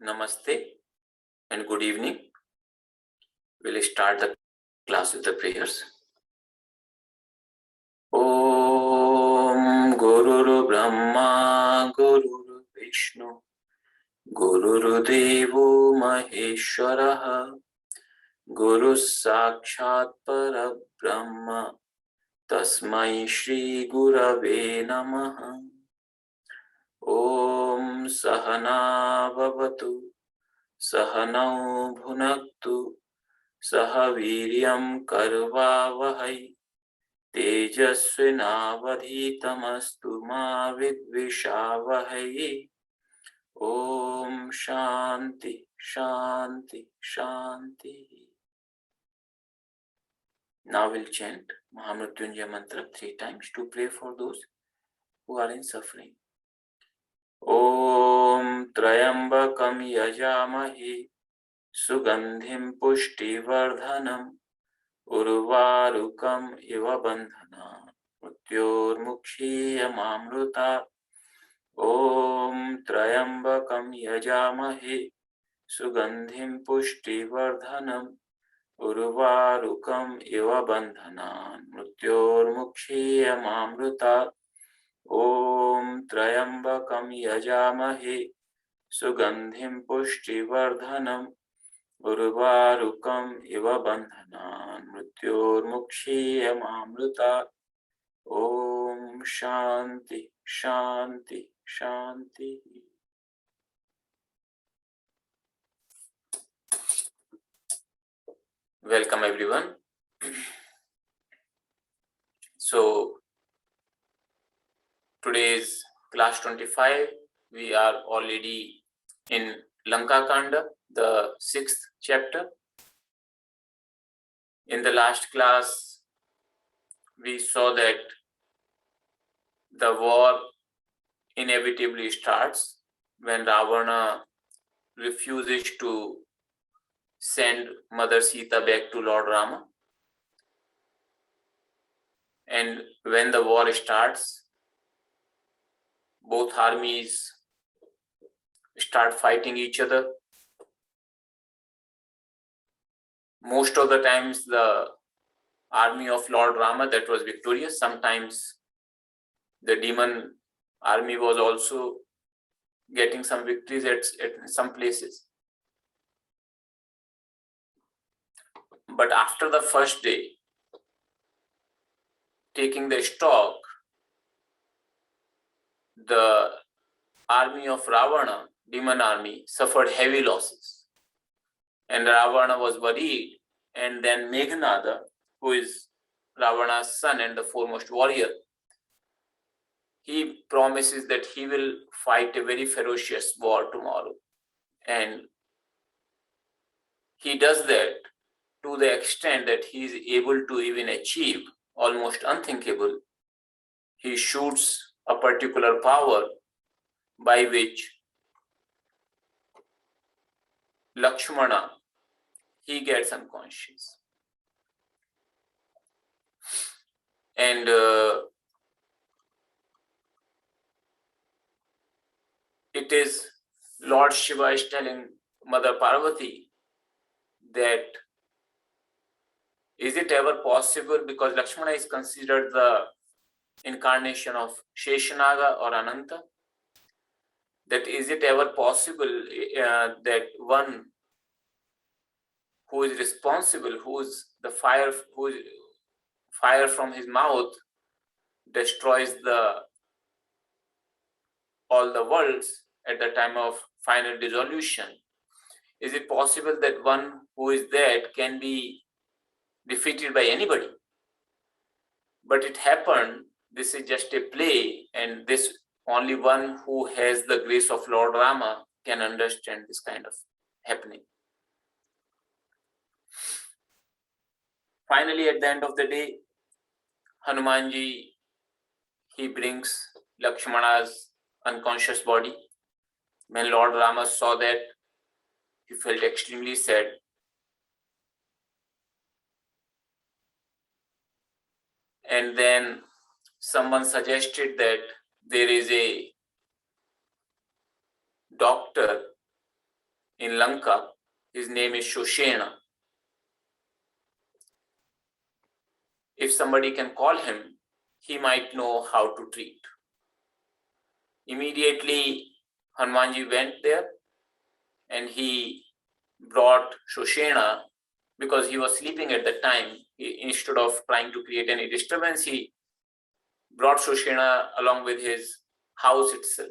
Namaste and good evening. We'll start the class with the prayers. Om Guru Brahma Guru Vishnu Guru Devo Maheshwaraha Guru Sakshat Parabrahma Tasmai Shri Gurave Namaha. Om Sahana Bhavatu Sahanau Bhunaktu Sahaviryam Karvavahai Tejasvinavadhitamastu ma vidvishavahai. Om Shanti Shanti Shanti. Now we'll chant Mahamrutyunjaya mantra 3 times to pray for those who are in suffering. Om Trayambakam Yajamahi Sugandhim Pushtivardhanam Urvarukam Iva Bandhana Mrityormukshiyamamruta. Om Trayambakam Yajamahe Sugandhim Pushtivardhanam Urvarukam Iva Bandhana Mrityormukshiyamamruta. Om Trayambakam Yajamahe Sugandhim Pushtivardhanam Urvarukam Iva Bandhanan Mrityormukshiyamamruta. Om Shanti Shanti Shanti. Welcome everyone. So today is class 25. We are already in Lanka Kanda, the 6th chapter. In the last class, we saw that the war inevitably starts when Ravana refuses to send Mother Sita back to Lord Rama. And when the war starts, both armies start fighting each other. Most of the times the army of Lord Rama that was victorious. Sometimes the demon army was also getting some victories at some places. But after the first day, taking the stock, the army of Ravana, demon army, suffered heavy losses. And Ravana was worried. And then Meghnada, who is Ravana's son and the foremost warrior, he promises that he will fight a very ferocious war tomorrow. And he does that to the extent that he is able to even achieve almost unthinkable. He shoots a particular power by which Lakshmana, he gets unconscious. And it is Lord Shiva is telling Mother Parvati that is it ever possible, because Lakshmana is considered the incarnation of Sheshanaga or Ananta, that is it ever possible that one who is responsible, whose fire from his mouth destroys all the worlds at the time of final dissolution, is it possible that one who is dead can be defeated by anybody? But it happened, this is just a play, and this only one who has the grace of Lord Rama can understand this kind of happening. Finally, at the end of the day, Hanumanji, he brings Lakshmana's unconscious body. When Lord Rama saw that, he felt extremely sad. And then someone suggested that there is a doctor in Lanka. His name is Shoshena. If somebody can call him, he might know how to treat. Immediately, Hanumanji went there and he brought Shoshena, because he was sleeping at the time. Instead of trying to create any disturbance, he brought Shoshena along with his house itself.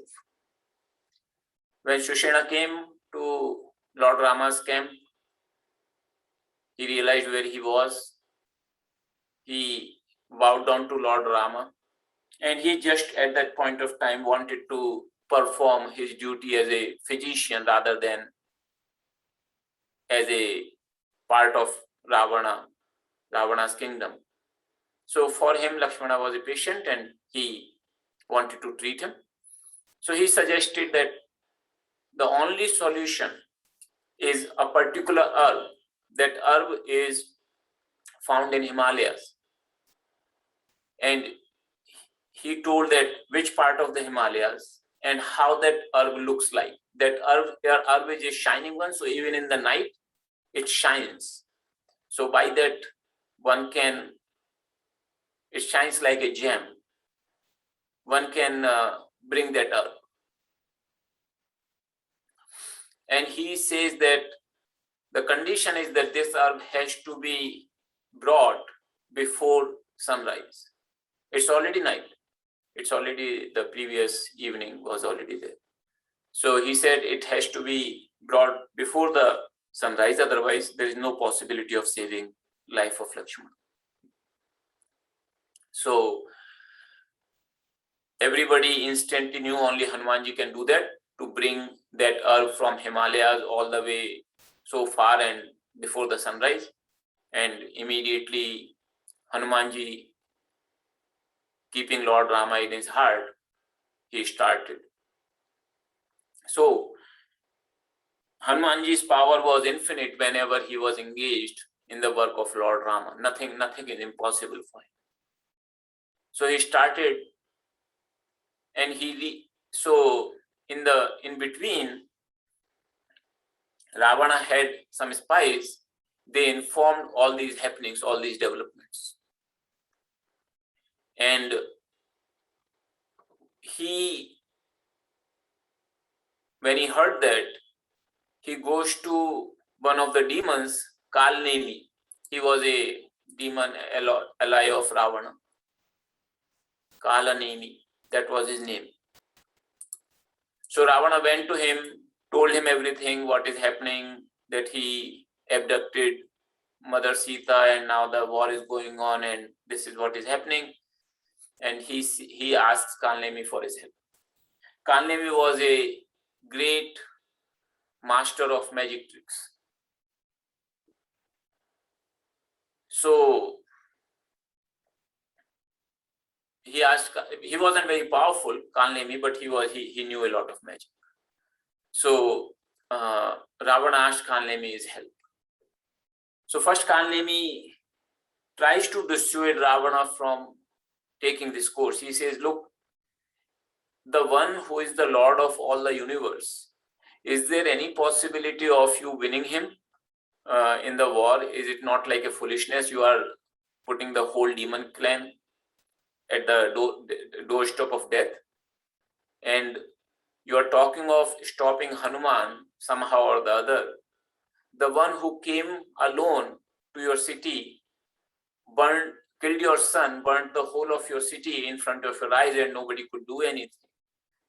When Shoshena came to Lord Rama's camp, he realized where he was. He bowed down to Lord Rama, and he just at that point of time wanted to perform his duty as a physician rather than as a part of Ravana's kingdom. So for him, Lakshmana was a patient and he wanted to treat him. So he suggested that the only solution is a particular herb. That herb is found in Himalayas. And he told that which part of the Himalayas and how that herb looks like. That herb is a shining one, so even in the night, it shines. So by that, it shines like a gem. One can bring that herb. And he says that the condition is that this herb has to be brought before sunrise. It's already night. It's already, the previous evening was already there. So he said it has to be brought before the sunrise, otherwise there is no possibility of saving life of Lakshmana. So everybody instantly knew only Hanumanji can do that, to bring that herb from Himalayas all the way so far and before the sunrise. And immediately Hanumanji, keeping Lord Rama in his heart, he started. So Hanumanji's power was infinite whenever he was engaged in the work of Lord Rama. Nothing is impossible for him. So he started, and in between, Ravana had some spies. They informed all these happenings, all these developments. And when he heard that, he goes to one of the demons, Kalnemi. He was a demon ally of Ravana. Kalnemi, that was his name. So Ravana went to him, told him everything, what is happening, that he abducted Mother Sita and now the war is going on and this is what is happening. And he asks Kalnemi for his help. Kalnemi was a great master of magic tricks. So he wasn't very powerful, Kalnemi, but he knew a lot of magic. So Ravana asked Kalnemi his help. So first Kalnemi tries to dissuade Ravana from taking this course. He says, look, the one who is the Lord of all the universe, is there any possibility of you winning him in the war? Is it not like a foolishness? You are putting the whole demon clan at the doorstep of death. And you are talking of stopping Hanuman somehow or the other. The one who came alone to your city, killed your son, burnt the whole of your city in front of your eyes, and nobody could do anything.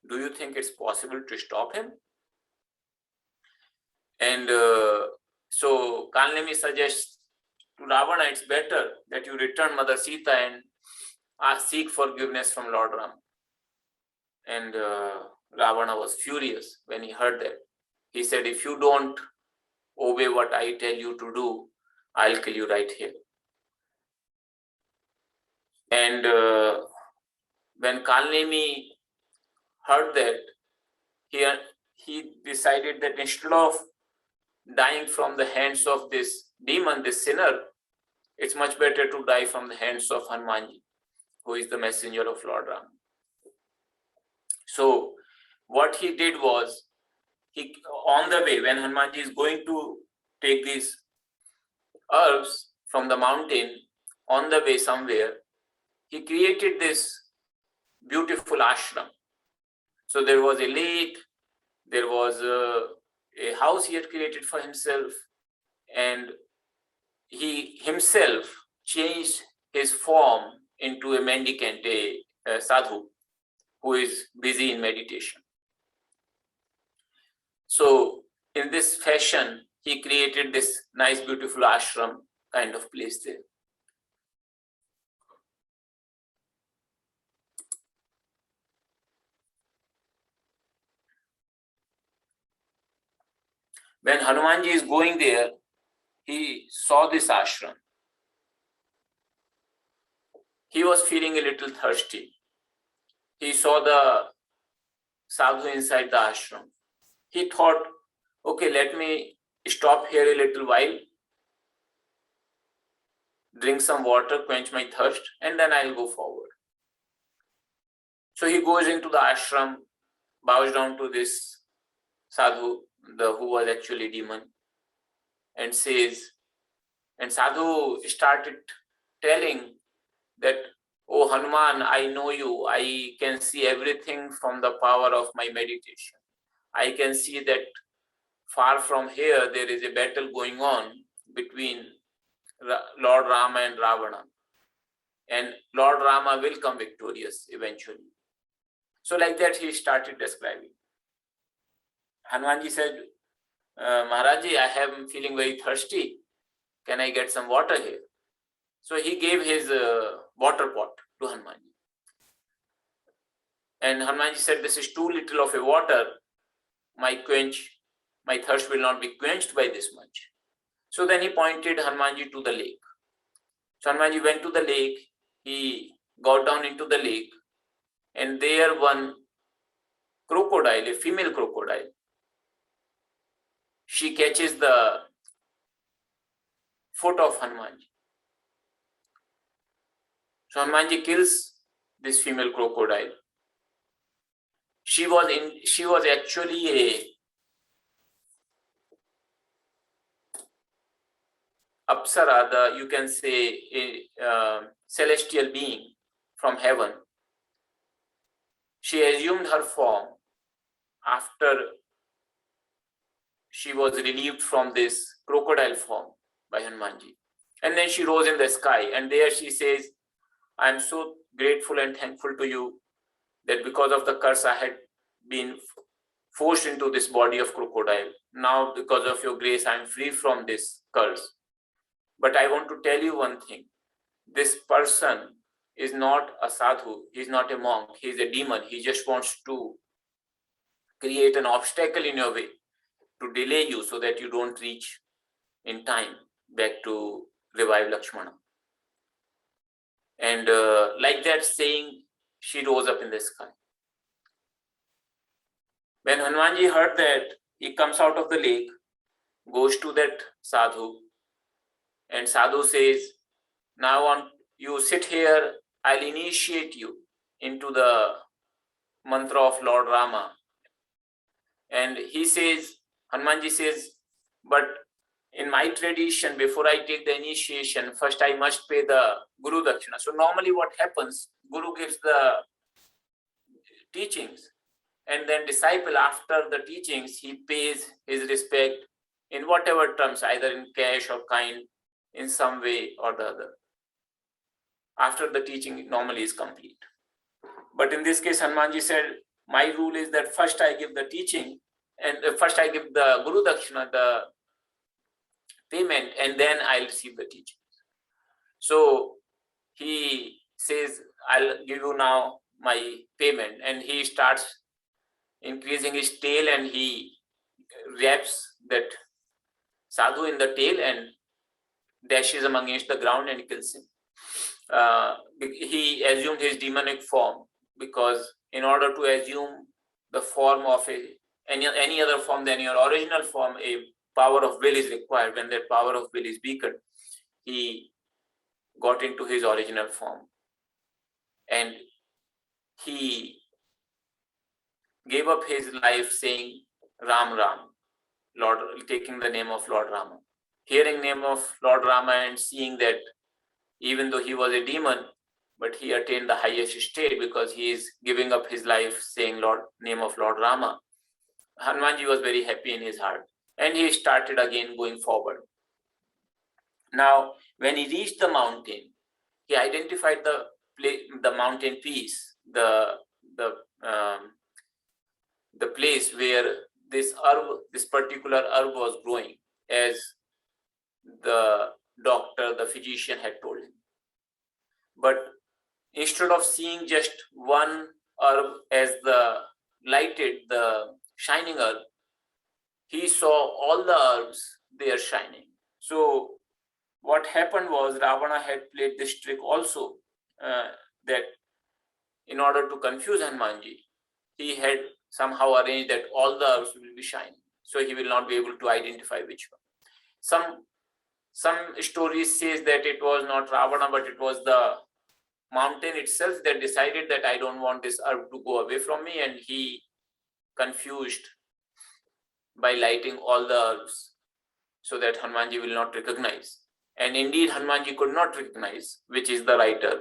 Do you think it's possible to stop him? And so Kalnemi suggests to Ravana, it's better that you return Mother Sita and seek forgiveness from Lord Rama. And Ravana was furious when he heard that. He said, if you don't obey what I tell you to do, I'll kill you right here. And when Kalnemi heard that, he decided that instead of dying from the hands of this demon, this sinner, it's much better to die from the hands of Hanumanji, who is the messenger of Lord Rama. So what he did was, on the way, when Hanumanji is going to take these herbs from the mountain, on the way somewhere, he created this beautiful ashram. So there was a lake, there was a house he had created for himself, and he himself changed his form into a mendicant, a sadhu, who is busy in meditation. So in this fashion, he created this nice, beautiful ashram kind of place there. When Hanumanji is going there, he saw this ashram. He was feeling a little thirsty. He saw the sadhu inside the ashram. He thought, okay, let me stop here a little while, drink some water, quench my thirst, and then I'll go forward. So he goes into the ashram, bows down to this sadhu, who was actually demon, and says, and sadhu started telling that, oh Hanuman, I know you, I can see everything from the power of my meditation. I can see that far from here there is a battle going on between Lord Rama and Ravana, and Lord Rama will come victorious eventually. So like that he started describing. Hanumanji said, Maharaji, I am feeling very thirsty. Can I get some water here? So he gave his water pot to Hanumanji. And Hanumanji said, this is too little of a water. My thirst will not be quenched by this much. So then he pointed Hanumanji to the lake. So Hanumanji went to the lake. He got down into the lake. And there one crocodile, a female crocodile, she catches the foot of Hanumanji. So Hanumanji kills this female crocodile. She was actually a Apsara, you can say a celestial being from heaven. She assumed her form after she was relieved from this crocodile form by Hanumanji. And then she rose in the sky, and there she says, I am so grateful and thankful to you that because of the curse I had been forced into this body of crocodile. Now because of your grace I am free from this curse. But I want to tell you one thing. This person is not a sadhu, he is not a monk, he is a demon. He just wants to create an obstacle in your way to delay you so that you don't reach in time back to revive Lakshmana. And like that saying, she rose up in the sky. When Hanumanji heard that, he comes out of the lake, goes to that sadhu, and sadhu says, now you sit here, I'll initiate you into the mantra of Lord Rama. And he says, Hanumanji says, but in my tradition, before I take the initiation, first I must pay the Guru Dakshina. So normally what happens, Guru gives the teachings, and then disciple after the teachings, he pays his respect in whatever terms, either in cash or kind, in some way or the other. After the teaching normally is complete. But in this case, Hanumanji said, my rule is that first I give the teaching, and first I give the Guru Dakshina, the payment, and then I'll receive the teachings. So he says, I'll give you now my payment, and he starts increasing his tail, and he wraps that sadhu in the tail and dashes him against the ground and kills him. He assumed his demonic form, because in order to assume the form of any other form than your original form, a power of will is required. When that power of will is weakened, he got into his original form, and he gave up his life saying Ram Ram. taking the name of Lord Rama. Hearing name of Lord Rama and seeing that even though he was a demon, but he attained the highest state because he is giving up his life saying name of Lord Rama. Hanumanji was very happy in his heart and he started again going forward. Now, when he reached the mountain, he identified the mountain piece, the place where this particular herb was growing, as the doctor, the physician had told him. But instead of seeing just one herb as the shining herb, he saw all the herbs, they are shining. So what happened was Ravana had played this trick also, that in order to confuse Hanumanji, he had somehow arranged that all the herbs will be shining, so he will not be able to identify which one. Some stories says that it was not Ravana, but it was the mountain itself that decided that I don't want this herb to go away from me, and he confused by lighting all the herbs so that Hanumanji will not recognize. And indeed, Hanumanji could not recognize which is the right herb.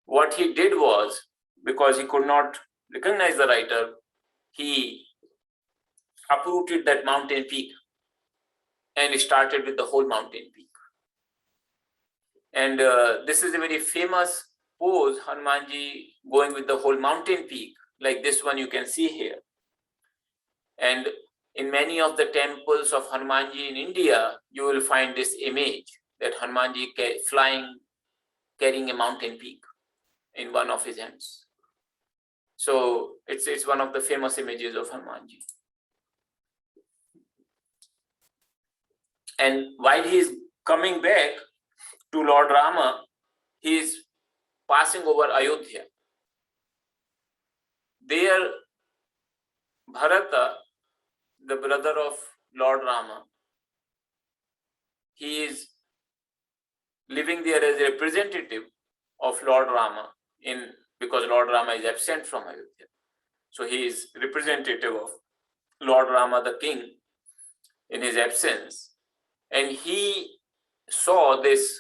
What he did was, because he could not recognize the right herb, he uprooted that mountain peak and started with the whole mountain peak. And this is a very famous pose, Hanumanji going with the whole mountain peak, like this one you can see here. And in many of the temples of Hanumanji in India, you will find this image that Hanumanji flying, carrying a mountain peak in one of his hands. So it's one of the famous images of Hanumanji. And while he is coming back to Lord Rama, he is passing over Ayodhya. There, Bharata, the brother of Lord Rama, he is living there as a representative of Lord Rama, because Lord Rama is absent from Ayodhya. So he is representative of Lord Rama, the king, in his absence. And he saw this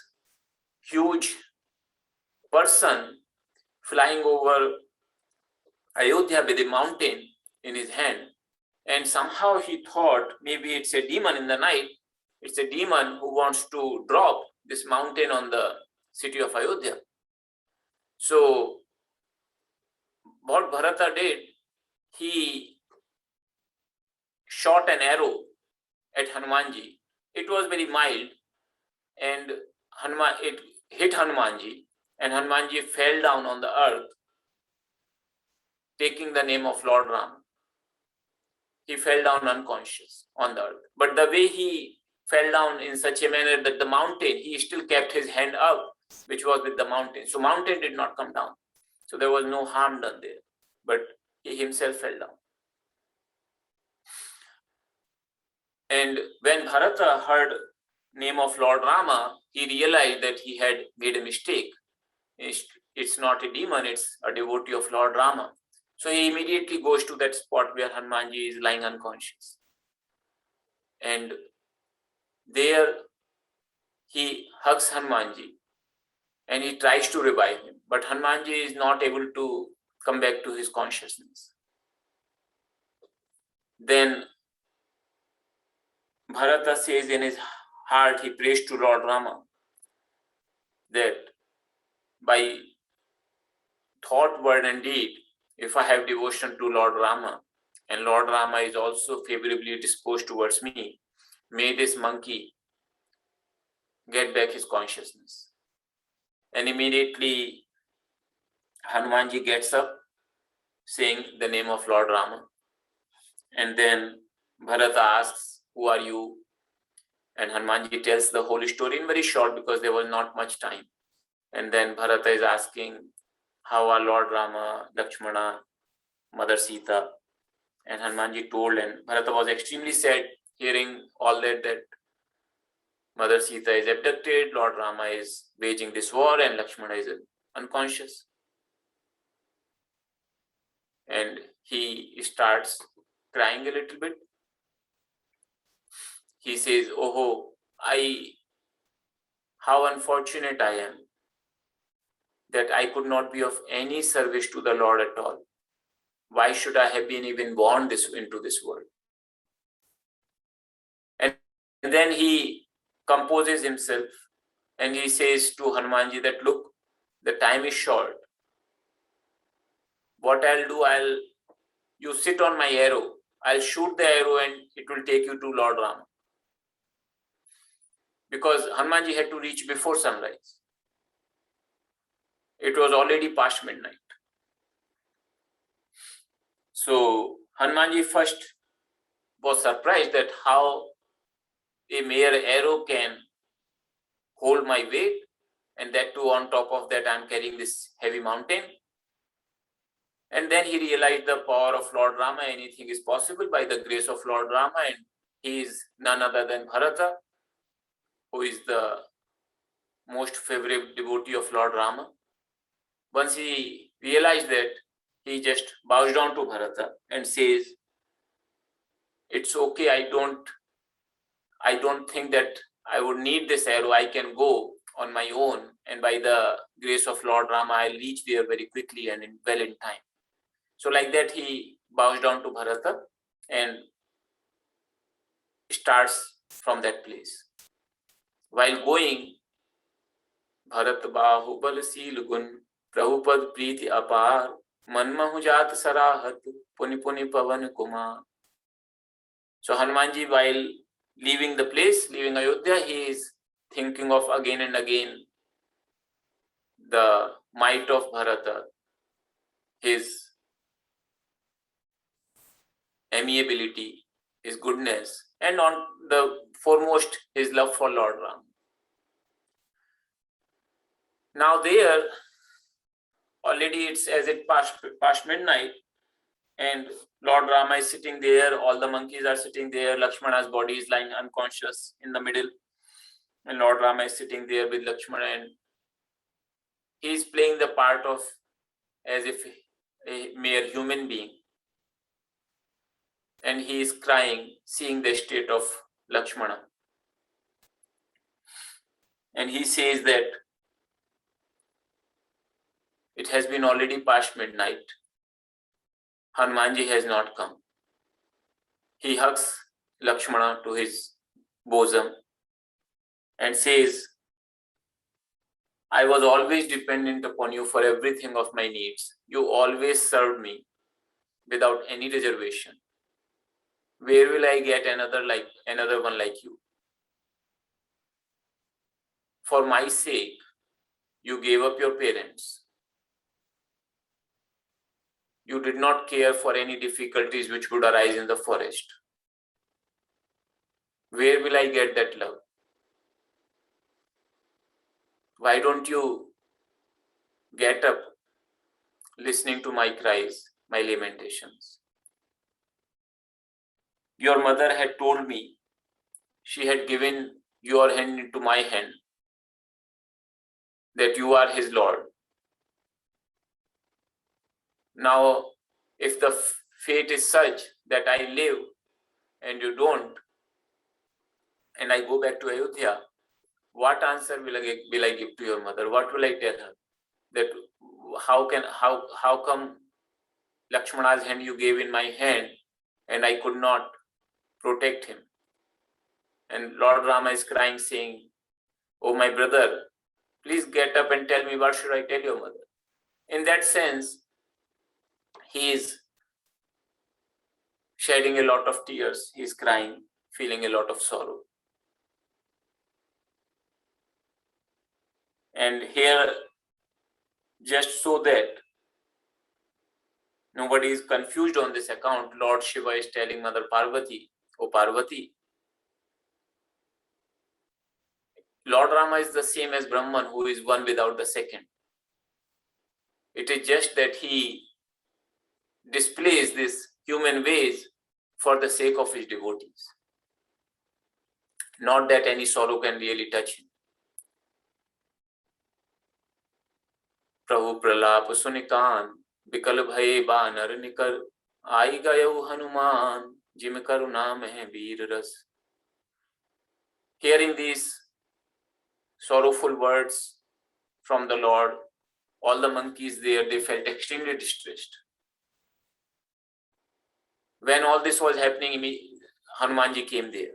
huge person flying over Ayodhya with a mountain in his hand. And somehow he thought maybe it's a demon in the night. It's a demon who wants to drop this mountain on the city of Ayodhya. So what Bharata did, he shot an arrow at Hanumanji. It was very mild, and it hit Hanumanji, and Hanumanji fell down on the earth, taking the name of Lord Rama. He fell down unconscious on the earth. But the way he fell down in such a manner that the mountain, he still kept his hand up, which was with the mountain. So mountain did not come down. So there was no harm done there. But he himself fell down. And when Bharata heard name of Lord Rama, he realized that he had made a mistake. It's not a demon, it's a devotee of Lord Rama. So he immediately goes to that spot where Hanumanji is lying unconscious. And there he hugs Hanumanji and he tries to revive him. But Hanumanji is not able to come back to his consciousness. Then Bharata says in his heart, he prays to Lord Rama that by thought, word and deed, if I have devotion to Lord Rama, and Lord Rama is also favorably disposed towards me, may this monkey get back his consciousness. And immediately Hanumanji gets up, saying the name of Lord Rama. And then Bharata asks, who are you? And Hanumanji tells the whole story in very short because there was not much time. And then Bharata is asking, how are Lord Rama, Lakshmana, Mother Sita? And Hanumanji told, and Bharata was extremely sad hearing all that Mother Sita is abducted, Lord Rama is waging this war, and Lakshmana is unconscious. And he starts crying a little bit. he says, "Oh, how unfortunate I am that I could not be of any service to the Lord at all. Why should I have been even born into this world?" And then he composes himself and he says to Hanumanji that, "Look, the time is short. What I'll do, you sit on my arrow. I'll shoot the arrow and it will take you to Lord Rama." Because Hanumanji had to reach before sunrise. It was already past midnight. So Hanumanji first was surprised that how a mere arrow can hold my weight, and that too on top of that I'm carrying this heavy mountain. And then he realized the power of Lord Rama. Anything is possible by the grace of Lord Rama, and he is none other than Bharata, who is the most favorite devotee of Lord Rama. Once he realized that, he just bows down to Bharata and says, "It's okay, I don't think that I would need this arrow. I can go on my own, and by the grace of Lord Rama, I'll reach there very quickly and well in time." So like that, he bows down to Bharata and starts from that place. While going, Bharat bahubal sil gun prabhupad preeti apar manmahu jat sarahat puni puni pavan kumar. So Hanumanji, while leaving the place, leaving Ayodhya, he is thinking of again and again the might of Bharata, his amiability, his goodness, and on the foremost, his love for Lord Rama. Now there, already it's as it past midnight, and Lord Rama is sitting there, all the monkeys are sitting there, Lakshmana's body is lying unconscious in the middle, and Lord Rama is sitting there with Lakshmana, and he is playing the part of as if a mere human being. And he is crying, seeing the state of Lakshmana. And he says that it has been already past midnight. Hanumanji has not come. He hugs Lakshmana to his bosom and says, "I was always dependent upon you for everything of my needs. You always served me without any reservation. Where will I get another one like you? For my sake, you gave up your parents. You did not care for any difficulties which would arise in the forest. Where will I get that love? Why don't you get up listening to my cries, my lamentations? Your mother had told me she had given your hand into my hand, that you are his Lord. Now, if the fate is such that I live and you don't, and I go back to Ayodhya, what answer will I give to your mother? What will I tell her? That how come Lakshmana's hand you gave in my hand and I could not protect him?" And Lord Rama is crying, saying, "Oh my brother, please get up and tell me, what should I tell your mother?" In that sense, he is shedding a lot of tears, he is crying, feeling a lot of sorrow. And here, just so that nobody is confused on this account, Lord Shiva is telling Mother Parvati, "Oh Parvati, Lord Rama is the same as Brahman, who is one without the second. It is just that he displays these human ways for the sake of his devotees. Not that any sorrow can really touch him." प्रभु प्रलाप सुनिकान विकल भये बानर निकर आई गयो Hanuman gym करुणा में वीर रस. Hearing these sorrowful words from the Lord, all the monkeys there, they felt extremely distressed. When all this was happening, Hanumanji came there.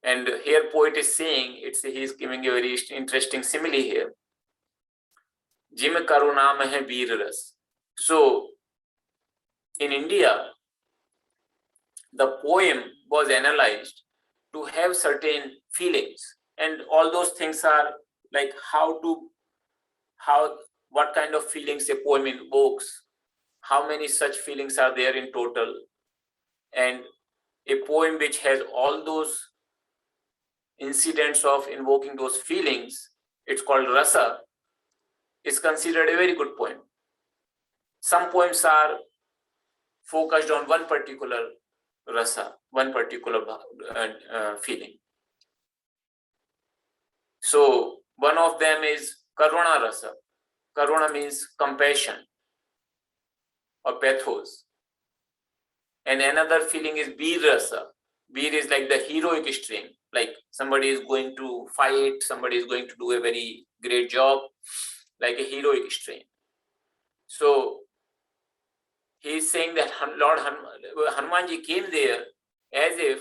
And here poet is saying, he is giving a very interesting simile here. Jim karuna mein hai veer ras. So, in India, the poem was analyzed to have certain feelings. And all those things are like what kind of feelings a poem invokes, how many such feelings are there in total. And a poem which has all those incidents of invoking those feelings, it's called rasa, is considered a very good poem. Some poems are focused on one particular rasa, one particular feeling. So one of them is karuna rasa. Karuna means compassion or pathos. And another feeling is veer rasa. Veer is like the heroic strain. Like somebody is going to fight, somebody is going to do a very great job, like a heroic strain. So he is saying that Lord Hanumanji came there as if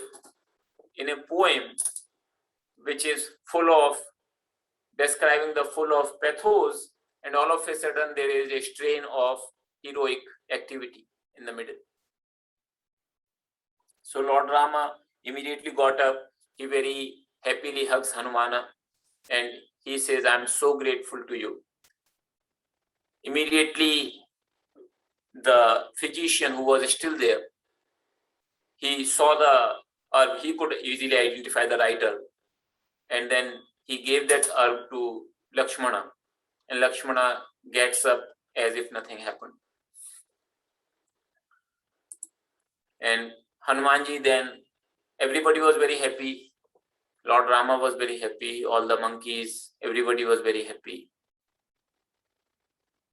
in a poem which is full of describing the full of pathos, and all of a sudden there is a strain of heroic activity in the middle. So Lord Rama immediately got up. He very happily hugs Hanumana and he says, "I am so grateful to you." Immediately the physician who was still there, he saw he could easily identify the writer, and then he gave that herb to Lakshmana, and Lakshmana gets up as if nothing happened. And Hanumanji, then everybody was very happy. Lord Rama was very happy. All the monkeys, everybody was very happy.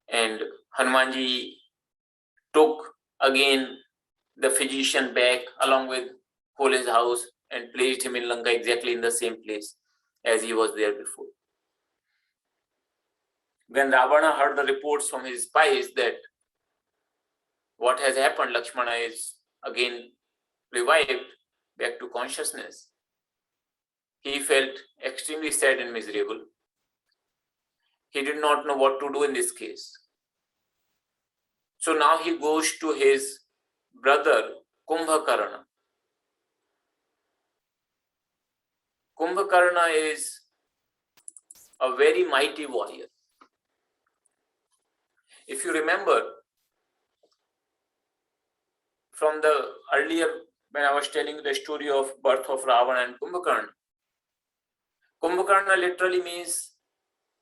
And Hanumanji took again the physician back along with whole his house and placed him in Lanka exactly in the same place as he was there before. When Ravana heard the reports from his spies that what has happened, Lakshmana is again revived back to consciousness, he felt extremely sad and miserable. He did not know what to do in this case. So now he goes to his brother Kumbhakarna. Kumbhakarna is a very mighty warrior. If you remember from the earlier, when I was telling you the story of birth of Ravana and Kumbhakarna, Kumbhakarna literally means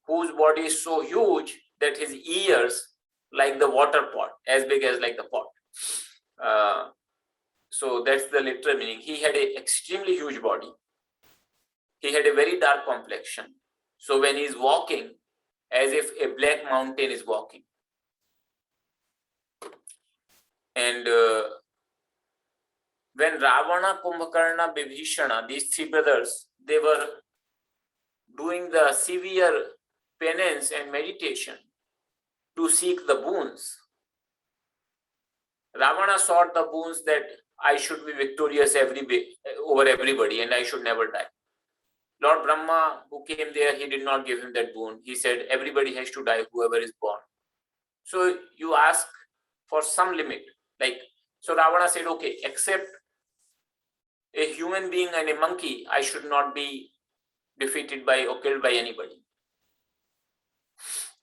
whose body is so huge that his ears like the water pot, as big as like the pot. So that's the literal meaning. He had an extremely huge body. He had a very dark complexion. So when he is walking, as if a black mountain is walking. And when Ravana, Kumbhakarna, Vibhishana, these three brothers, they were doing the severe penance and meditation to seek the boons. Ravana sought the boons that I should be victorious over everybody and I should never die. Lord Brahma, who came there, he did not give him that boon. He said, everybody has to die, whoever is born. So you ask for some limit. So Ravana said, okay, except a human being and a monkey, I should not be defeated by or killed by anybody.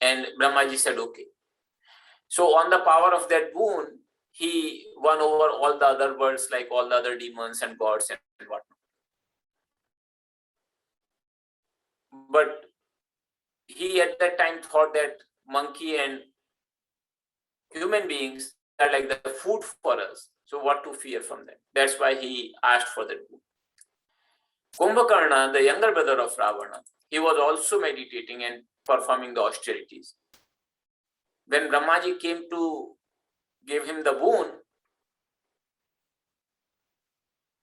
And Brahmaji said, okay. So on the power of that boon, he won over all the other worlds, like all the other demons and gods and whatnot. But he at that time thought that monkey and human beings are like the food for us. So what to fear from them? That's why he asked for that boon. Kumbhakarna, the younger brother of Ravana, he was also meditating and performing the austerities. When Brahmaji came to give him the boon,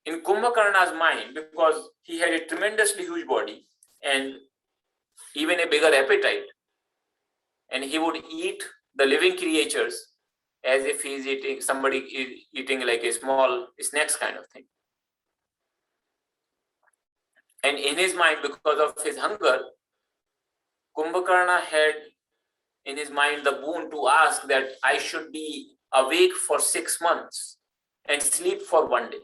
in Kumbhakarna's mind, because he had a tremendously huge body and even a bigger appetite, and he would eat the living creatures as if he's eating, somebody is eating like a small snacks kind of thing. And in his mind, because of his hunger, Kumbhakarna had in his mind the boon to ask that I should be awake for 6 months and sleep for 1 day,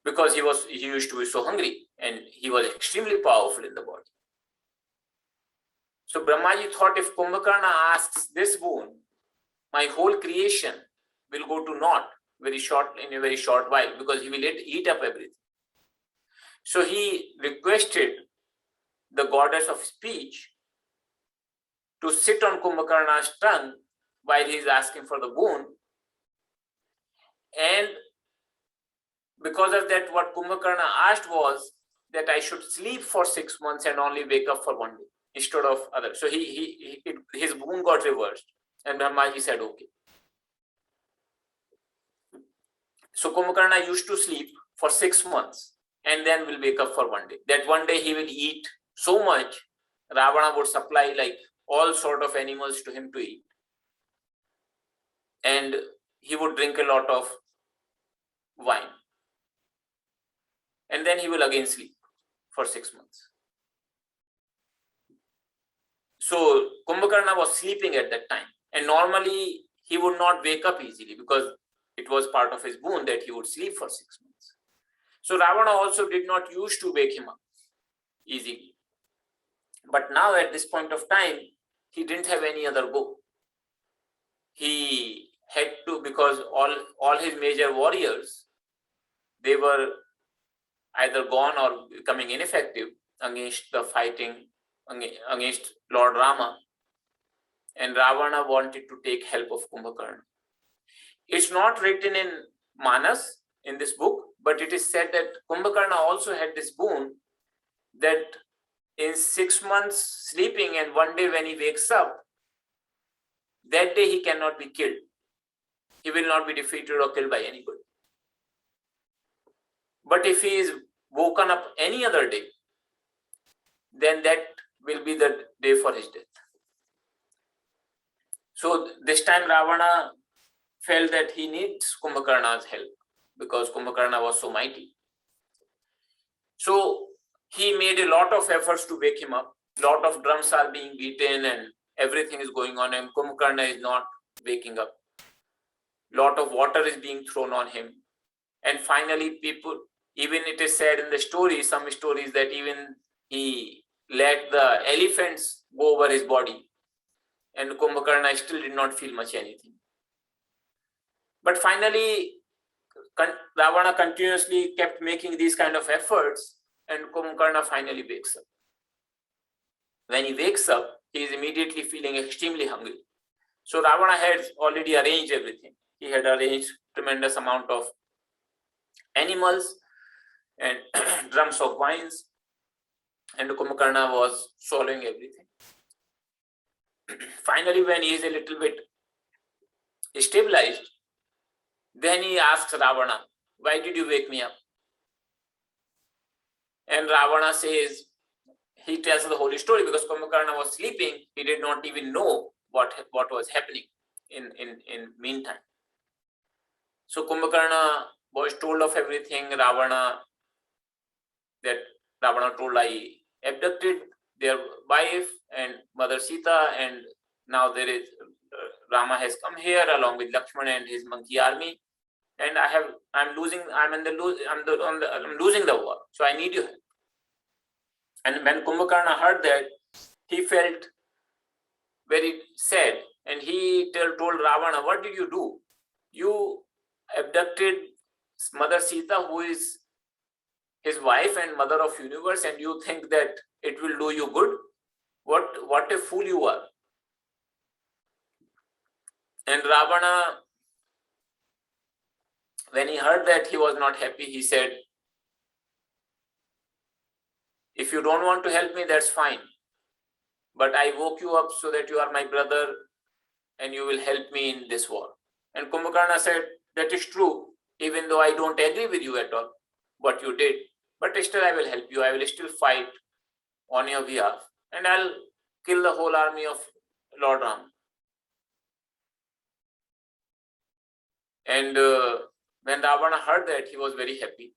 because he used to be so hungry and he was extremely powerful in the body. So Brahmaji thought, if Kumbhakarna asks this boon, my whole creation will go to naught in a very short while, because he will eat up everything. So he requested the goddess of speech to sit on Kumbhakarna's tongue while he is asking for the boon. And because of that, what Kumbhakarna asked was that I should sleep for 6 months and only wake up for 1 day instead of other. So his boon got reversed, and Brahmaji said okay. So Kumbhakarna used to sleep for 6 months and then will wake up for 1 day. That 1 day he will eat so much, Ravana would supply like all sort of animals to him to eat. And he would drink a lot of wine. And then he will again sleep for 6 months. So Kumbhakarna was sleeping at that time. And normally he would not wake up easily, because it was part of his boon that he would sleep for 6 months. So Ravana also did not used to wake him up easily. But now at this point of time, he didn't have any other go. He had to, because all his major warriors, they were either gone or becoming ineffective against the fighting, against Lord Rama. And Ravana wanted to take help of Kumbhakarna. It's not written in Manas, in this book, but it is said that Kumbhakarna also had this boon that in 6 months sleeping and 1 day when he wakes up, that day he cannot be killed. He will not be defeated or killed by anybody. But if he is woken up any other day, then that will be the day for his death. So this time Ravana felt that he needs Kumbhakarna's help, because Kumbhakarna was so mighty. So he made a lot of efforts to wake him up. A lot of drums are being beaten and everything is going on, and Kumbhakarna is not waking up. A lot of water is being thrown on him. And finally people, even it is said in the story, some stories, that even he let the elephants go over his body, and Kumbhakarna still did not feel much anything. But finally, Ravana continuously kept making these kind of efforts, and Kumbhakarna finally wakes up. When he wakes up, he is immediately feeling extremely hungry. So Ravana had already arranged everything. He had arranged tremendous amount of animals and drums of wines, and Kumbhakarna was swallowing everything. Finally, when he is a little bit stabilized, then he asks Ravana, why did you wake me up? And Ravana says, he tells the whole story, because Kumbhakarna was sleeping, he did not even know what was happening in meantime. So Kumbhakarna was told of everything. Ravana told, I abducted their wife and Mother Sita, and now there is Rama has come here along with Lakshmana and his monkey army, and I'm losing the war, so I need your help. And when Kumbhakarna heard that, he felt very sad, and he told Ravana, what did you do? You abducted Mother Sita, who is his wife and mother of universe, and you think that it will do you good? What a fool you are. And Ravana, when he heard that, he was not happy. He said, if you don't want to help me, that's fine. But I woke you up so that you are my brother and you will help me in this war. And Kumbhakarna said, that is true. even though I don't agree with you at all, what you did, but still I will help you. I will still fight on your behalf, and I'll kill the whole army of Lord Rama. And when Ravana heard that, he was very happy.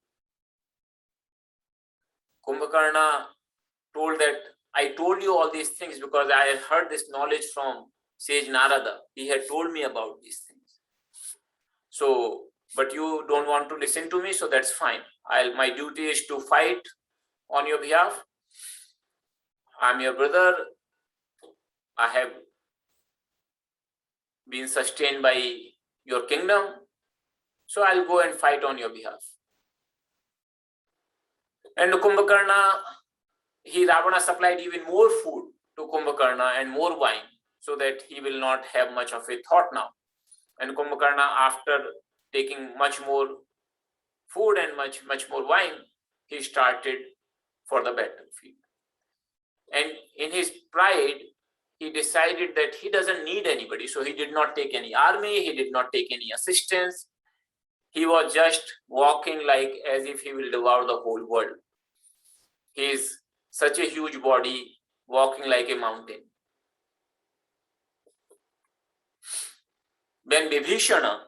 Kumbhakarna told that, I told you all these things because I had heard this knowledge from Sage Narada. He had told me about these things. So, but you don't want to listen to me, so that's fine. My duty is to fight on your behalf. I'm your brother. I have been sustained by your kingdom, so I'll go and fight on your behalf. And Kumbhakarna, Ravana supplied even more food to Kumbhakarna and more wine, so that he will not have much of a thought now. And Kumbhakarna, after taking much more food and much more wine, he started for the battlefield. And in his pride, he decided that he doesn't need anybody. So he did not take any army, he did not take any assistance. He was just walking like as if he will devour the whole world. He is such a huge body, walking like a mountain. When Vibhishana,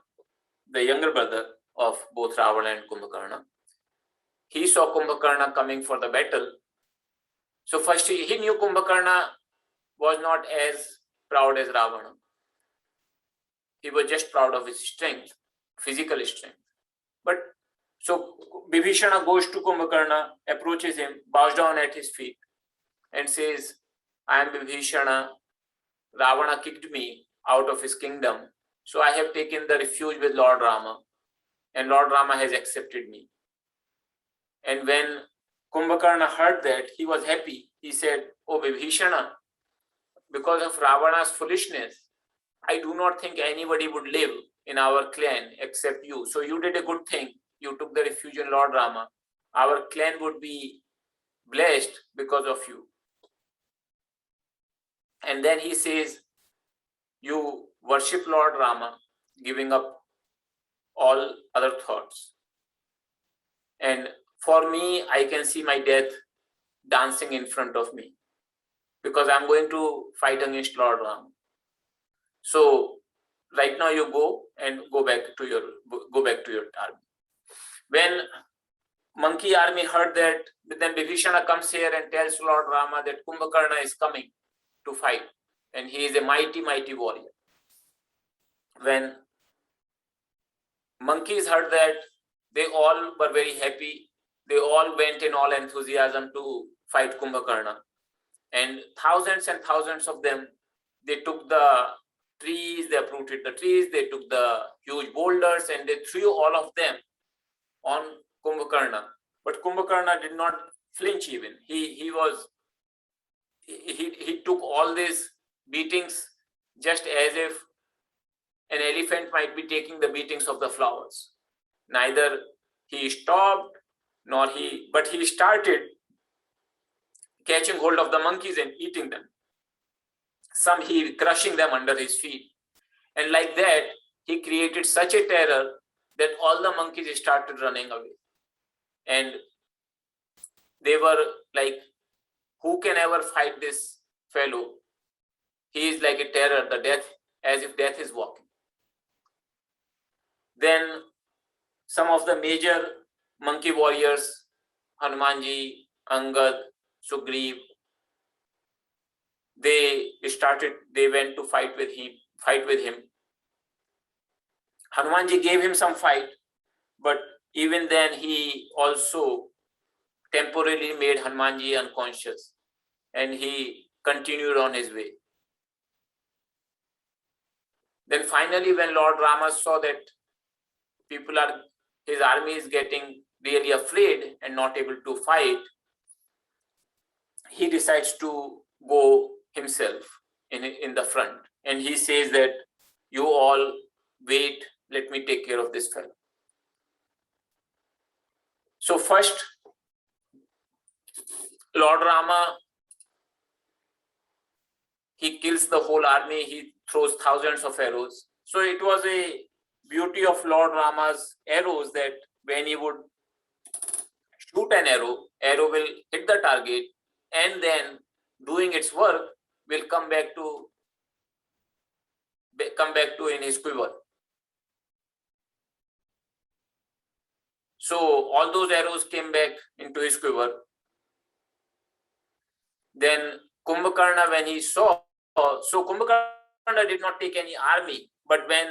the younger brother of both Ravana and Kumbhakarna, he saw Kumbhakarna coming for the battle. So first he knew Kumbhakarna was not as proud as Ravana. He was just proud of his strength, physical strength. But so Vibhishana goes to Kumbhakarna, approaches him, bows down at his feet and says, I am Vibhishana. Ravana kicked me out of his kingdom. So I have taken the refuge with Lord Rama, and Lord Rama has accepted me. And when Kumbhakarna heard that, he was happy. He said, Oh Vibhishana, because of Ravana's foolishness, I do not think anybody would live in our clan except you. So you did a good thing. You took the refuge in Lord Rama. Our clan would be blessed because of you. And then he says, you worship Lord Rama, giving up all other thoughts. And for me, I can see my death dancing in front of me because I'm going to fight against Lord Rama. So right now you go and go back to your army. When monkey army heard that, then Vibhishana comes here and tells Lord Rama that Kumbhakarna is coming to fight, and he is a mighty, mighty warrior. When monkeys heard that, they all were very happy. They all went in all enthusiasm to fight Kumbhakarna. And thousands of them, they took the trees, they uprooted the trees, they took the huge boulders and they threw all of them on Kumbhakarna. But Kumbhakarna did not flinch even. He took all these beatings just as if an elephant might be taking the beatings of the flowers. Neither he stopped, but he started catching hold of the monkeys and eating them. Some he crushing them under his feet. And like that, he created such a terror that all the monkeys started running away. And they were like, who can ever fight this fellow? He is like a terror, the death, as if death is walking. Then some of the major monkey warriors, Hanumanji, Angad, Sugriv, they went to fight with him. Hanumanji gave him some fight, but even then he also temporarily made Hanumanji unconscious, and he continued on his way. Then finally, when Lord Rama saw that his army is getting really afraid and not able to fight, he decides to go himself in the front. And he says that, you all wait, let me take care of this fellow. So first, Lord Rama, he kills the whole army, he throws thousands of arrows. So it was a beauty of Lord Rama's arrows that when he would shoot an arrow, arrow will hit the target and then doing its work will come back to in his quiver. So all those arrows came back into his quiver. Then Kumbhakarna, when he saw, so Kumbhakarna did not take any army, but when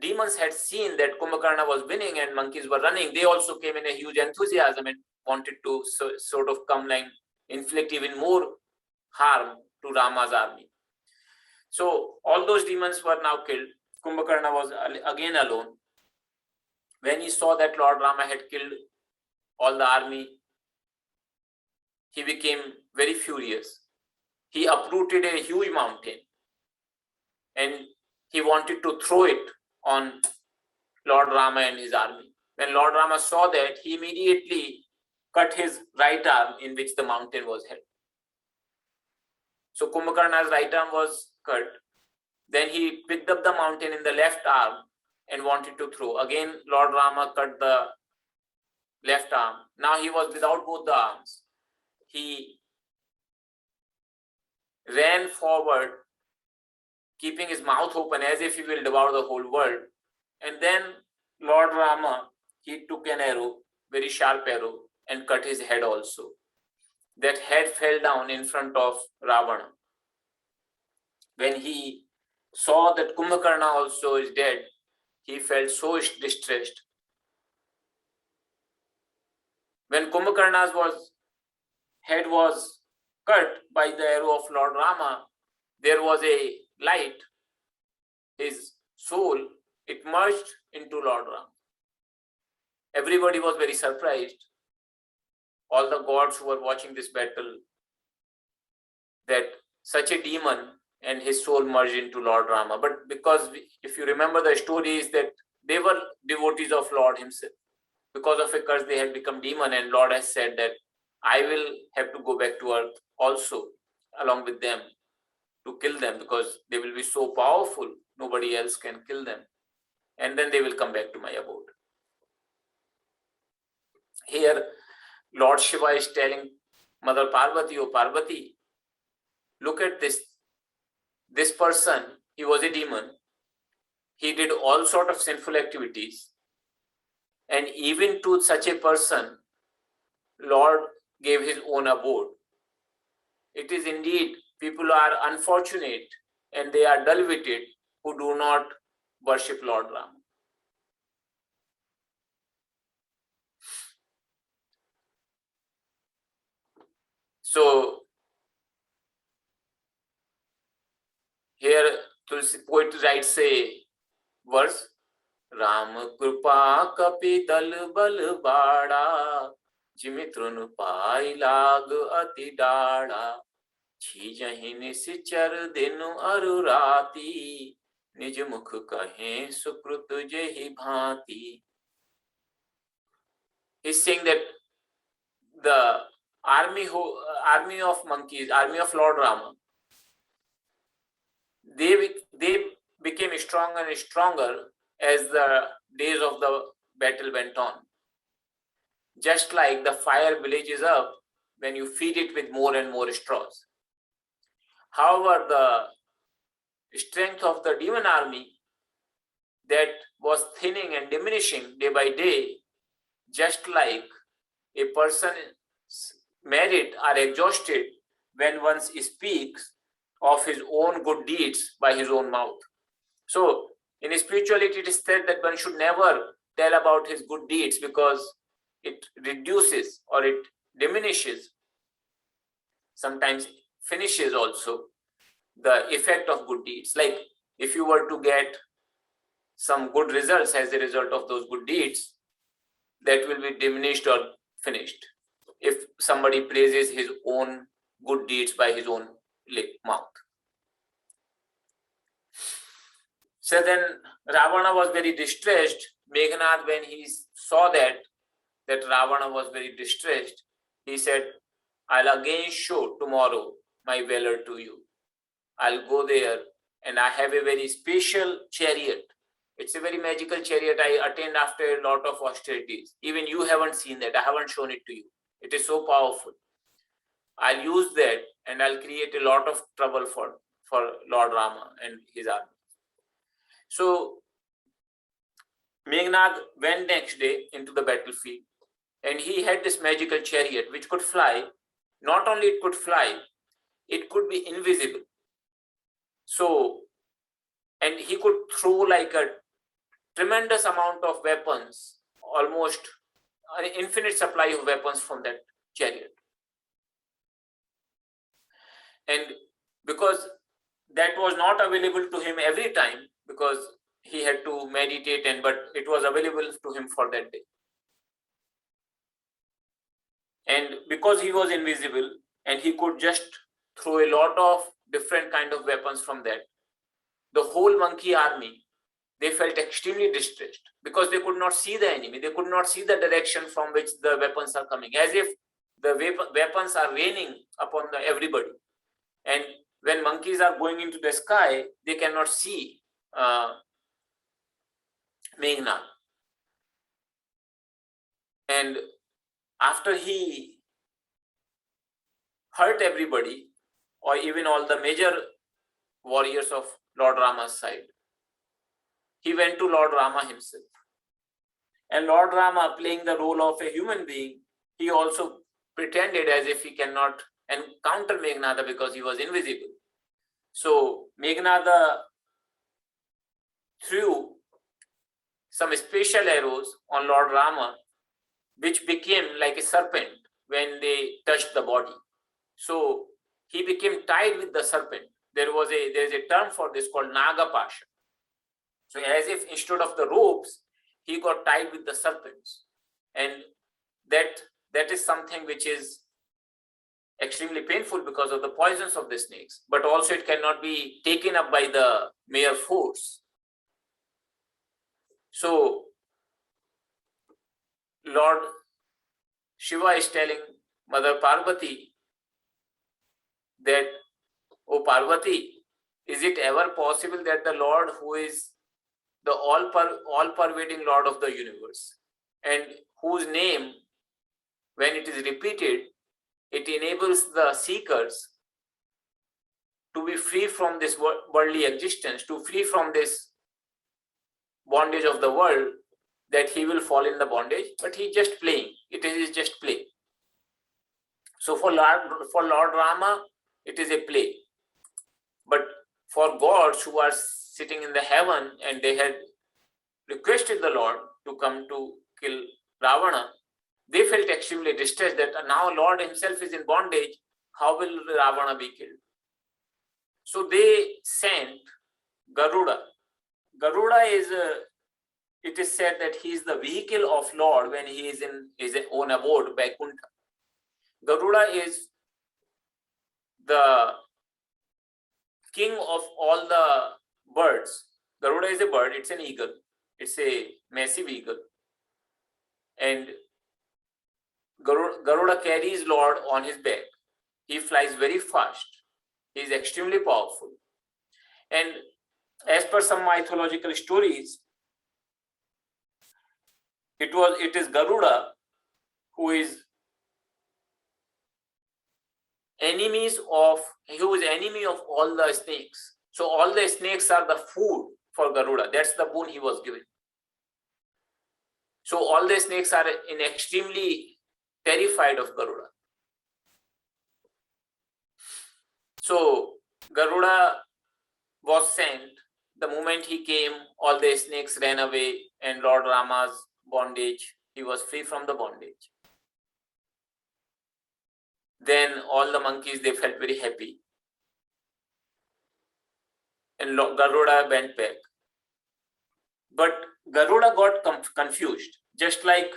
demons had seen that Kumbhakarna was winning and monkeys were running, they also came in a huge enthusiasm and wanted to sort of come and inflict even more harm to Rama's army. So all those demons were now killed. Kumbhakarna was again alone. When he saw that Lord Rama had killed all the army, he became very furious. He uprooted a huge mountain and he wanted to throw it on Lord Rama and his army. When Lord Rama saw that, he immediately cut his right arm in which the mountain was held. So Kumbhakarna's right arm was cut. Then he picked up the mountain in the left arm and wanted to throw. Again, Lord Rama cut the left arm. Now he was without both the arms. He ran forward, keeping his mouth open as if he will devour the whole world. And then Lord Rama, he took an arrow, very sharp arrow, and cut his head also. That head fell down in front of Ravana. When he saw that Kumbhakarna also is dead, he felt so distressed. When Kumbhakarna's head was cut by the arrow of Lord Rama, there was a light. His soul, it merged into Lord Rama. Everybody was very surprised. All the gods who were watching this battle, that such a demon and his soul merged into Lord Rama. But because if you remember the story is that they were devotees of Lord himself. Because of a curse, they had become demon, and Lord has said that I will have to go back to earth also along with them to kill them because they will be so powerful, nobody else can kill them. And then they will come back to my abode. Here, Lord Shiva is telling Mother Parvati, oh Parvati, look at this. This person, he was a demon. He did all sort of sinful activities. And even to such a person, Lord gave his own abode. It is indeed, people are unfortunate and they are dull-witted who do not worship Lord Rama. So, here poet writes a verse, Ram Kripa Kapi Dal Bal Bada, Jimitrun Pai Lag Ati Dada, Chijahin Sichar Dinu Arurati, Nijmukh Kahe Sukrut Jehi Bhati. He's saying that the army of monkeys, army of Lord Rama, they became stronger and stronger as the days of the battle went on. Just like the fire blazes up when you feed it with more and more straws. However, the strength of the demon army that was thinning and diminishing day by day, just like a person's merit are exhausted when one speaks of his own good deeds by his own mouth. So, in spirituality, it is said that one should never tell about his good deeds because it reduces or it diminishes, sometimes finishes also, the effect of good deeds. Like if you were to get some good results as a result of those good deeds, that will be diminished or finished if somebody praises his own good deeds by his own mouth. So then Ravana was very distressed. Meghnad, when he saw that Ravana was very distressed, he said, I'll again show tomorrow my valor to you. I'll go there and I have a very special chariot It's a very magical chariot I attained after a lot of austerities. Even you haven't seen that. I haven't shown it to you. It is so powerful. I'll use that and I'll create a lot of trouble for Lord Rama and his army. So Meghnad went next day into the battlefield, and he had this magical chariot which could fly. Not only it could fly, it could be invisible. So, and he could throw like a tremendous amount of weapons, almost an infinite supply of weapons from that chariot. And because that was not available to him every time, because he had to meditate, but it was available to him for that day. And because he was invisible and he could just throw a lot of different kind of weapons from that, the whole monkey army, they felt extremely distressed because they could not see the enemy. They could not see the direction from which the weapons are coming, as if the weapons are raining upon everybody. And when monkeys are going into the sky, they cannot see Meghnad. And after he hurt everybody, or even all the major warriors of Lord Rama's side, he went to Lord Rama himself. And Lord Rama, playing the role of a human being, he also pretended as if he cannot encounter Meghnada because he was invisible. So Meghnada threw some special arrows on Lord Rama, which became like a serpent when they touched the body. So he became tied with the serpent. There is a term for this called Nagapasha. So as if instead of the ropes, he got tied with the serpents. And that is something which is extremely painful because of the poisons of the snakes, but also it cannot be taken up by the mere force. So Lord Shiva is telling Mother Parvati that, "Oh Parvati, is it ever possible that the Lord, who is the all-pervading Lord of the universe, and whose name, when it is repeated, it enables the seekers to be free from this worldly existence, to free from this bondage of the world, that he will fall in the bondage, but he's just playing. It is just play." So for Lord Rama, it is a play. But for gods who are sitting in the heaven and they had requested the Lord to come to kill Ravana, they felt extremely distressed that now Lord himself is in bondage. How will Ravana be killed? So they sent Garuda. Garuda is, it is said that he is the vehicle of Lord when he is in his own abode, Vaikuntha. Garuda is the king of all the birds. Garuda is a bird, it's an eagle. It's a massive eagle. And Garuda carries Lord on his back. He flies very fast. He is extremely powerful. And as per some mythological stories, it is Garuda who is enemy of all the snakes. So all the snakes are the food for Garuda. That's the boon he was given. So all the snakes are extremely terrified of Garuda. So Garuda was sent. The moment he came, all the snakes ran away, and Lord Rama's bondage, he was free from the bondage. Then all the monkeys, they felt very happy. And Garuda went back. But Garuda got confused, just like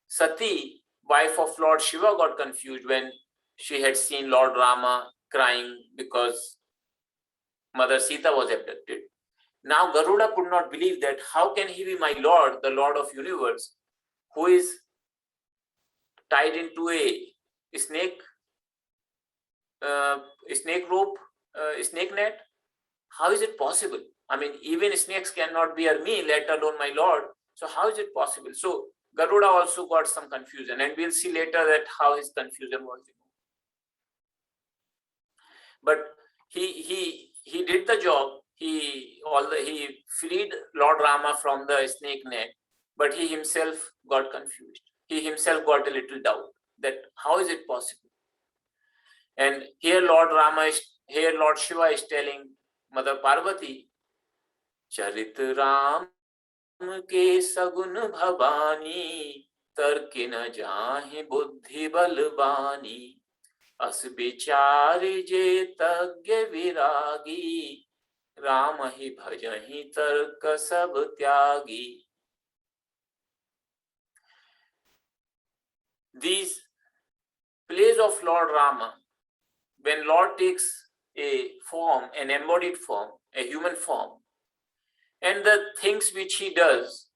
Sati, wife of Lord Shiva, got confused when she had seen Lord Rama crying because Mother Sita was abducted. Now Garuda could not believe that how can he be my Lord, the Lord of universe, who is tied into a snake rope, snake net? How is it possible? I mean, even snakes cannot bear me, let alone my Lord. So how is it possible? So Garuda also got some confusion, and we'll see later that how his confusion was removed. But he did the job. He freed Lord Rama from the snake net, but he himself got confused. He himself got a little doubt that how is it possible? And here Lord Shiva is telling Mother Parvati, Charit Ram ke sagun bhavani, tark na jahe buddhi balbani, as vichar je tagya viragi, Ram hi bhajahi tark sab tyagi. These plays of Lord Rama, when Lord takes a form, an embodied form, a human form, and the things which he does,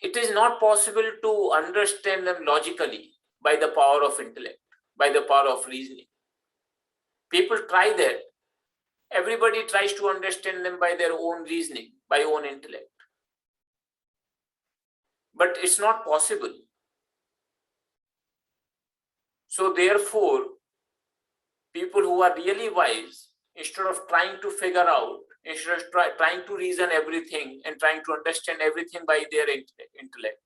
it is not possible to understand them logically by the power of intellect, by the power of reasoning. People try that. Everybody tries to understand them by their own reasoning, by own intellect. But it's not possible. So therefore, people who are really wise, instead of trying to figure out, instead of trying to reason everything and trying to understand everything by their intellect,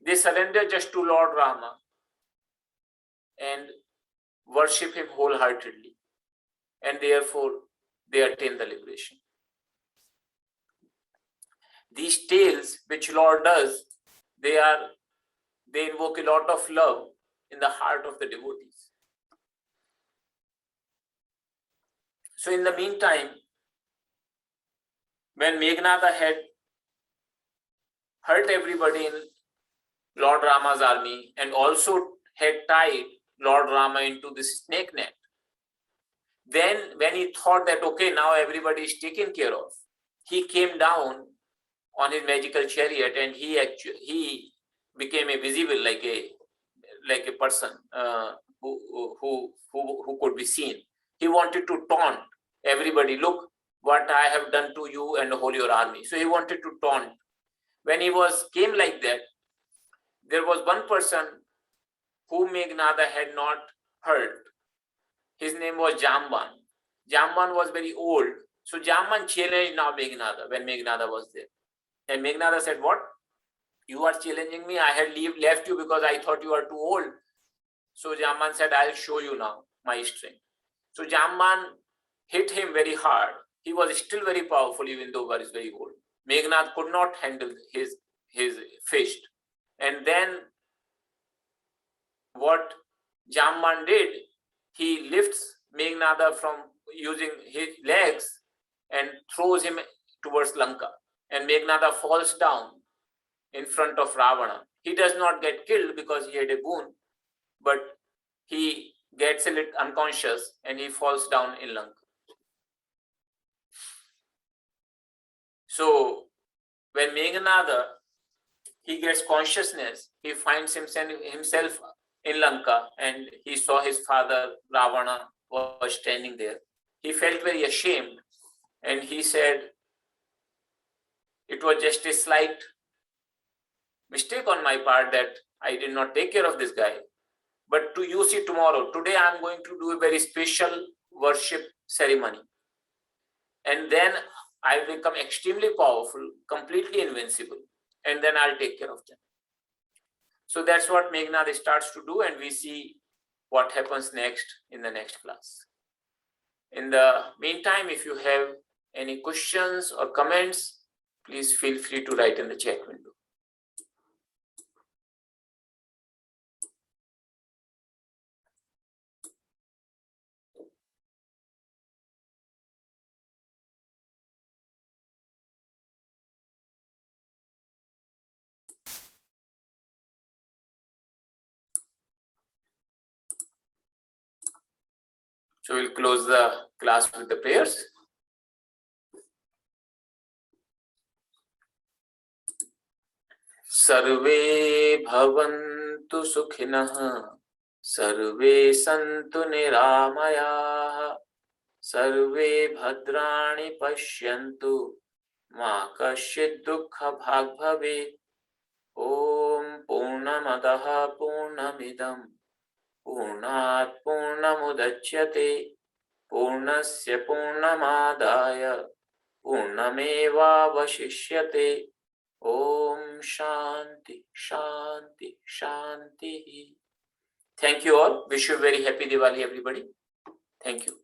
they surrender just to Lord Rama and worship him wholeheartedly, and therefore they attain the liberation. These tales which Lord does, they invoke a lot of love in the heart of the devotees. So in the meantime, when Meghnada had hurt everybody in Lord Rama's army and also had tied Lord Rama into this snake net, then when he thought that, okay, now everybody is taken care of, he came down on his magical chariot and he became a visible, like a person who could be seen. He wanted to taunt everybody, look what I have done to you and the whole your army. So he wanted to taunt. When he came like that, there was one person whom Meghnada had not heard. His name was Jamban. Jamban was very old. So Jamban challenged now Meghnada when Meghnada was there. And Meghnada said, what? You are challenging me? I had left you because I thought you are too old. So Jamban said, I'll show you now my strength. So Jamban hit him very hard. He was still very powerful even though he was very old. Meghnad could not handle his fist. And then what Jamban did, he lifts Meghnada from using his legs and throws him towards Lanka. And Meghnada falls down in front of Ravana. He does not get killed because he had a boon, but he gets a little unconscious and he falls down in Lanka. So when Meghnada, he gets consciousness, he finds himself in Lanka and he saw his father Ravana was standing there. He felt very ashamed and he said, it was just a slight mistake on my part that I did not take care of this guy. But you see tomorrow, today I am going to do a very special worship ceremony. And then I will become extremely powerful, completely invincible. And then I'll take care of them. So that's what Meghnada starts to do, and we see what happens next in the next class. In the meantime, if you have any questions or comments, please feel free to write in the chat window. So we'll close the class with the prayers. Sarve bhavantu sukhinah, sarve santu niramaya, सर्वे भद्राणि पश्यन्तु मा कश्चित् दुःखभाग् भवेत्। ॐ पूर्णमदः पूर्णमिदं पूर्णात् पूर्णमुदच्यते पूर्णस्य पूर्णमादाय पूर्णमेवावशिष्यते। Om Shanti Shanti Shanti. Thank you all. Wish you a very happy Diwali, everybody. Thank you.